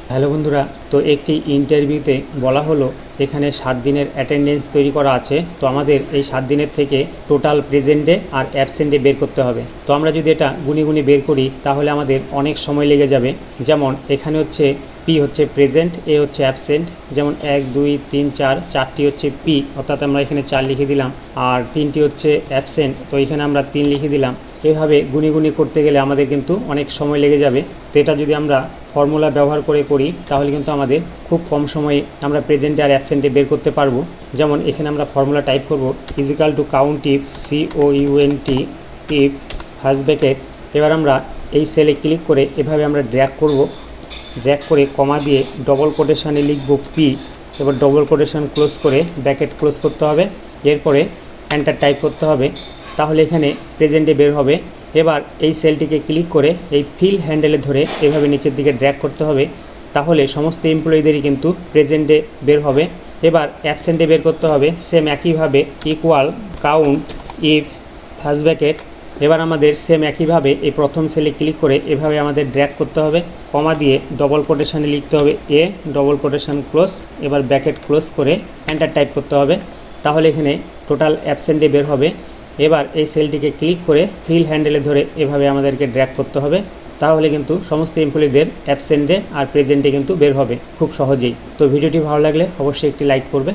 Hello বন্ধুরা, তো একটি ইন্টারভিউতে বলা হলো এখানে 7 দিনের অ্যাটেন্ডেন্স তৈরি করা আছে। তো আমাদের এই 7 দিনের থেকে টোটাল প্রেজেন্টে আর অ্যাবসেন্টে বের করতে হবে। তো আমরা যদি এটা গুনি গুনি বের করি তাহলে আমাদের অনেক সময় লেগে যাবে। যেমন এখানে হচ্ছে পি হচ্ছে প্রেজেন্ট, এ হচ্ছে অ্যাবসেন্ট। যেমন 1 2 3 4, 4টি হচ্ছে পি, অর্থাৎ আমরা এখানে 4 লিখে দিলাম, আর 3টি হচ্ছে অ্যাবসেন্ট, তো এখানে আমরা 3 লিখে দিলাম। এভাবে গুনি গুনি করতে গেলে আমাদের কিন্তু অনেক সময় লেগে যাবে। তো এটা যদি আমরা ফর্মুলা ব্যবহার করে করি তাহলে কিন্তু আমাদের খুব কম সময়ে আমরা প্রেজেন্টে আর অ্যাবসেন্টে বের করতে পারবো। যেমন এখানে আমরা ফর্মুলা টাইপ করব equal to count if COUNT if first bracket. এবার আমরা এই সেলে ক্লিক করে এভাবে আমরা ড্র্যাগ করব, ড্র্যাগ করে কমা দিয়ে ডবল কোটেশানে লিখব পি, এবার ডবল কোটেশান ক্লোজ করে ব্র্যাকেট ক্লোজ করতে হবে, এরপরে এন্টার টাইপ করতে হবে, তাহলে এখানে প্রেজেন্টে বের হবে। এবার এই সেলটিকে ক্লিক করে এই ফিল হ্যান্ডেলে ধরে এভাবে নিচের দিকে ড্র্যাগ করতে হবে, তাহলে সমস্ত এমপ্লয়ীদেরই কিন্তু প্রেজেন্টে বের হবে। এবার অ্যাবসেন্টে বের করতে হবে সেম একইভাবে equal count if first bracket. এবার আমাদের সেম একইভাবে এই প্রথম সেলে ক্লিক করে এভাবে আমাদের ড্র্যাগ করতে হবে, কমা দিয়ে ডবল কোটেশানে লিখতে হবে এ, ডবল কোটেশান ক্লোজ, এবার ব্র্যাকেট ক্লোজ করে এন্টার টাইপ করতে হবে, তাহলে এখানে টোটাল অ্যাবসেন্টে বের হবে। এবার এই সেলটিকে ক্লিক করে ফিল হ্যান্ডেলে ধরে এভাবে আমাদেরকে ড্র্যাগ করতে হবে, তাহলে কিন্তু সমস্ত এমপ্লয়ীদের অ্যাবসেন্টে আর প্রেজেন্টে কিন্তু বের হবে খুব সহজেই। তো ভিডিওটি ভালো লাগলে অবশ্যই একটি লাইক করবে।